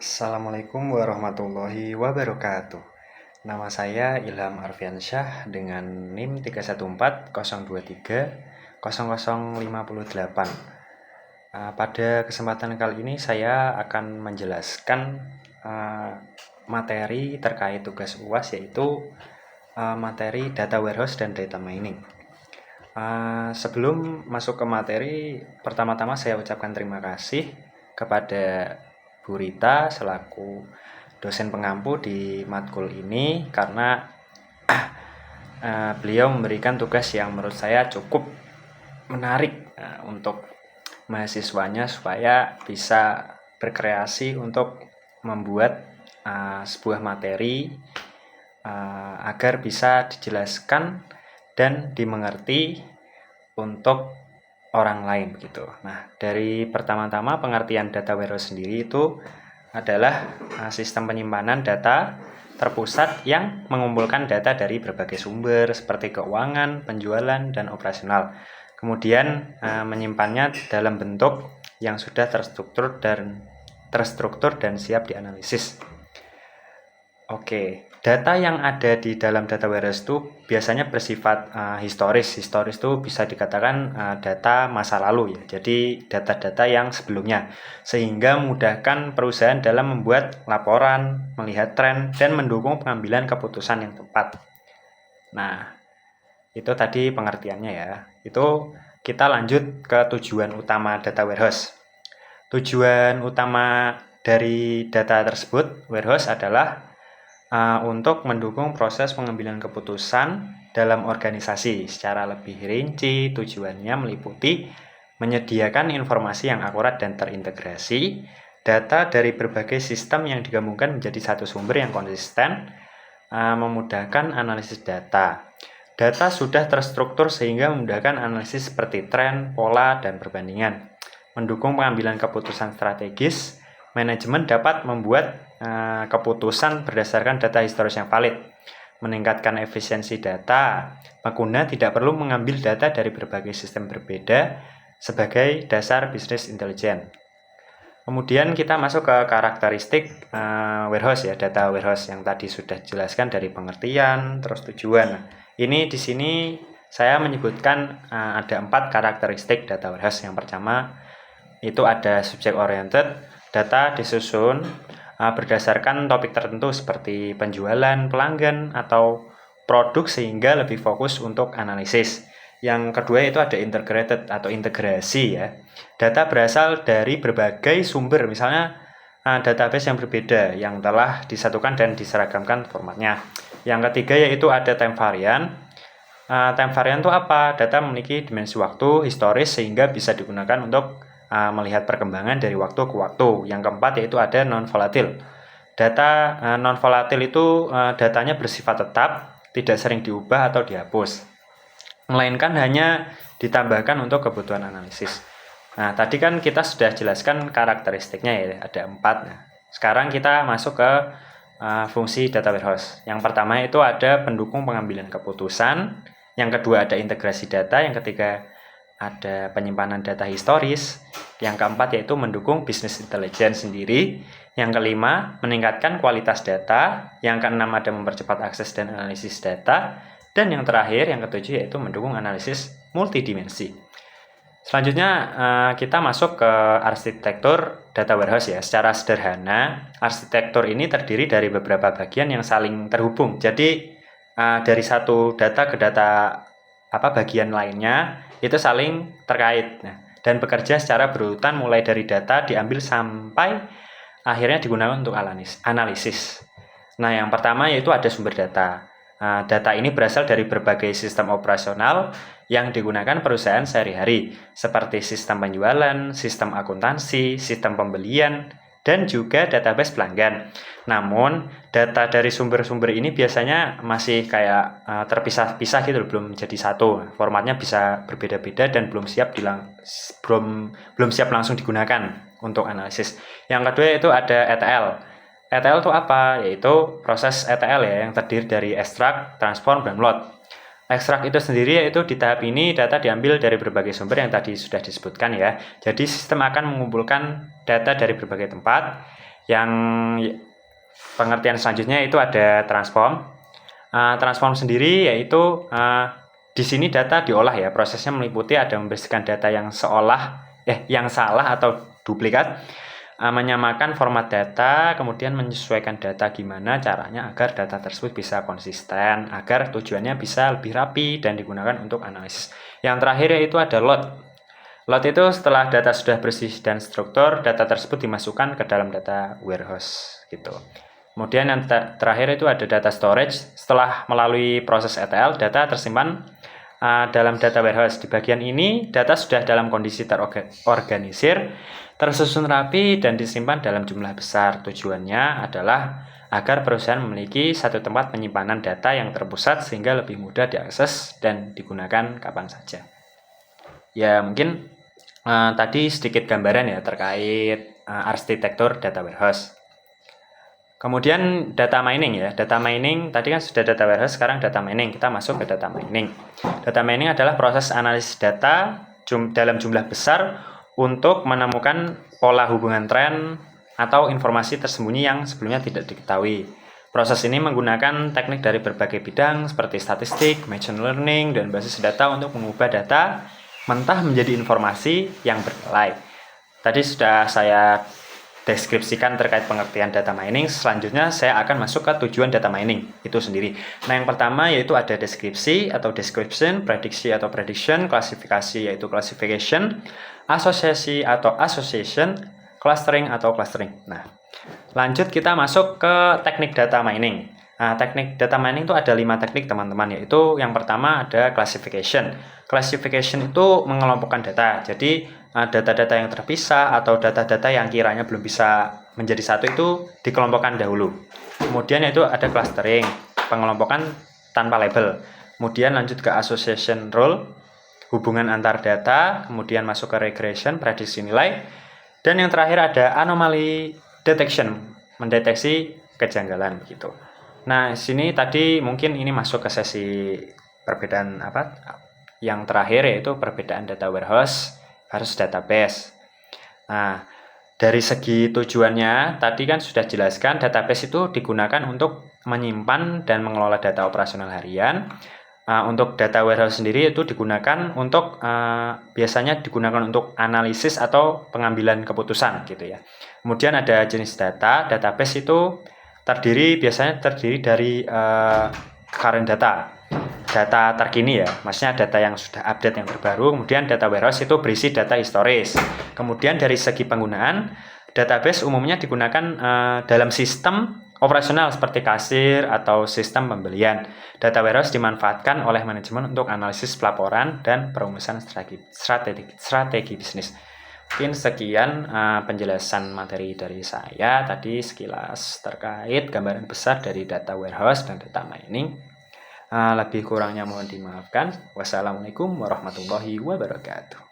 Assalamualaikum warahmatullahi wabarakatuh. Nama saya Ilham Arfiansyah dengan NIM 31402300508. Pada kesempatan kali ini saya akan menjelaskan materi terkait tugas UAS, yaitu materi data warehouse dan data mining. Sebelum masuk ke materi, pertama-tama saya ucapkan terima kasih kepada Bu Rita selaku dosen pengampu di matkul ini, karena beliau memberikan tugas yang menurut saya cukup menarik untuk mahasiswanya supaya bisa berkreasi untuk membuat sebuah materi agar bisa dijelaskan dan dimengerti untuk orang lain begitu. Nah, dari pertama-tama pengertian data warehouse sendiri itu adalah sistem penyimpanan data terpusat yang mengumpulkan data dari berbagai sumber seperti keuangan, penjualan, dan operasional. Kemudian menyimpannya dalam bentuk yang sudah terstruktur dan siap dianalisis. Oke, data yang ada di dalam data warehouse itu biasanya bersifat historis. Historis itu bisa dikatakan data masa lalu ya. Jadi data-data yang sebelumnya, sehingga memudahkan perusahaan dalam membuat laporan, melihat tren, dan mendukung pengambilan keputusan yang tepat. Nah, itu tadi pengertiannya ya. Itu kita lanjut ke tujuan utama data warehouse. Tujuan utama dari data tersebut, warehouse, adalah untuk mendukung proses pengambilan keputusan dalam organisasi. Secara lebih rinci, tujuannya meliputi menyediakan informasi yang akurat dan terintegrasi, data dari berbagai sistem yang digabungkan menjadi satu sumber yang konsisten, memudahkan analisis data. Data sudah terstruktur sehingga memudahkan analisis seperti tren, pola, dan perbandingan. Mendukung pengambilan keputusan strategis, manajemen dapat membuat keputusan berdasarkan data historis yang valid. Meningkatkan efisiensi data, pengguna tidak perlu mengambil data dari berbagai sistem berbeda sebagai dasar bisnis intelijen. Kemudian kita masuk ke karakteristik warehouse ya, data warehouse yang tadi sudah dijelaskan dari pengertian, terus tujuan. Ini di sini saya menyebutkan ada 4 karakteristik data warehouse. Yang pertama itu ada subject oriented, data disusun berdasarkan topik tertentu seperti penjualan, pelanggan, atau produk sehingga lebih fokus untuk analisis. Yang kedua itu ada integrated atau integrasi ya. Data berasal dari berbagai sumber, misalnya database yang berbeda yang telah disatukan dan diseragamkan formatnya. Yang ketiga yaitu ada time variant. Time variant itu apa? Data memiliki dimensi waktu historis sehingga bisa digunakan untuk melihat perkembangan dari waktu ke waktu. Yang keempat yaitu ada non-volatil. Data non-volatil itu datanya bersifat tetap, tidak sering diubah atau dihapus, melainkan hanya ditambahkan untuk kebutuhan analisis. Nah, tadi kan kita sudah jelaskan karakteristiknya ya, ada 4. Nah, sekarang kita masuk ke fungsi data warehouse. Yang pertama itu ada pendukung pengambilan keputusan, yang kedua ada integrasi data, yang ketiga ada penyimpanan data historis, yang keempat yaitu mendukung bisnis intelligence sendiri, yang kelima meningkatkan kualitas data, yang keenam ada mempercepat akses dan analisis data, dan yang terakhir yang ketujuh yaitu mendukung analisis multidimensi. Selanjutnya kita masuk ke arsitektur data warehouse ya. Secara sederhana, arsitektur ini terdiri dari beberapa bagian yang saling terhubung. Jadi dari satu data ke data bagian lainnya itu saling terkait. Nah, dan bekerja secara berurutan mulai dari data diambil sampai akhirnya digunakan untuk analisis. Nah, yang pertama yaitu ada sumber data. Data ini berasal dari berbagai sistem operasional yang digunakan perusahaan sehari-hari, seperti sistem penjualan, sistem akuntansi, sistem pembelian, dan juga database pelanggan. Namun, data dari sumber-sumber ini biasanya masih kayak terpisah-pisah gitu, belum jadi satu. Formatnya bisa berbeda-beda dan belum siap langsung digunakan untuk analisis. Yang kedua itu ada ETL. ETL itu apa? Yaitu proses ETL ya, yang terdiri dari extract, transform, dan load. Ekstrak itu sendiri yaitu di tahap ini data diambil dari berbagai sumber yang tadi sudah disebutkan ya. Jadi sistem akan mengumpulkan data dari berbagai tempat. Yang pengertian selanjutnya itu ada transform. Transform sendiri yaitu di sini data diolah ya. Prosesnya meliputi ada membersihkan data yang yang salah atau duplikat, menyamakan format data, kemudian menyesuaikan data gimana caranya agar data tersebut bisa konsisten, agar tujuannya bisa lebih rapi dan digunakan untuk analisis. Yang terakhir yaitu ada load. Load itu setelah data sudah bersih dan struktur, data tersebut dimasukkan ke dalam data warehouse gitu. Kemudian yang terakhir itu ada data storage. Setelah melalui proses ETL, data tersimpan dalam data warehouse. Di bagian ini, data sudah dalam kondisi terorganisir, tersusun rapi, dan disimpan dalam jumlah besar. Tujuannya adalah agar perusahaan memiliki satu tempat penyimpanan data yang terpusat sehingga lebih mudah diakses dan digunakan kapan saja. Ya, mungkin tadi sedikit gambaran ya terkait arsitektur data warehouse. Kemudian data mining ya. Data mining tadi kan sudah data warehouse, sekarang data mining. Kita masuk ke data mining. Data mining adalah proses analisis data dalam jumlah besar untuk menemukan pola hubungan tren atau informasi tersembunyi yang sebelumnya tidak diketahui. Proses ini menggunakan teknik dari berbagai bidang seperti statistik, machine learning, dan basis data untuk mengubah data mentah menjadi informasi yang bernilai. Tadi sudah saya deskripsikan terkait pengertian data mining. Selanjutnya saya akan masuk ke tujuan data mining itu sendiri. Nah, yang pertama yaitu ada deskripsi atau description, prediksi atau prediction, klasifikasi yaitu classification, asosiasi atau association, clustering atau clustering. Nah, lanjut kita masuk ke teknik data mining. Nah, teknik data mining itu ada 5 teknik teman-teman, yaitu yang pertama ada classification. Classification itu mengelompokkan data. Jadi data-data yang terpisah atau data-data yang kiranya belum bisa menjadi satu itu dikelompokkan dahulu. Kemudian yaitu ada clustering, pengelompokan tanpa label. Kemudian lanjut ke association rule, hubungan antar data. Kemudian masuk ke regression, prediksi nilai. Dan yang terakhir ada anomaly detection, mendeteksi kejanggalan gitu. Nah, sini tadi mungkin ini masuk ke sesi perbedaan yang terakhir yaitu perbedaan data warehouse versus database. Nah, dari segi tujuannya tadi kan sudah jelaskan, database itu digunakan untuk menyimpan dan mengelola data operasional harian. Untuk data warehouse sendiri itu digunakan untuk biasanya digunakan untuk analisis atau pengambilan keputusan gitu ya. Kemudian ada jenis data. Database itu biasanya terdiri dari current data terkini ya, maksudnya data yang sudah update, yang terbaru. Kemudian data warehouse itu berisi data historis. Kemudian dari segi penggunaan, database umumnya digunakan dalam sistem operasional seperti kasir atau sistem pembelian. Data warehouse dimanfaatkan oleh manajemen untuk analisis pelaporan dan perumusan strategi bisnis. Mungkin sekian penjelasan materi dari saya tadi sekilas terkait gambaran besar dari data warehouse dan data mining. Lebih kurangnya mohon dimaafkan. Wassalamualaikum warahmatullahi wabarakatuh.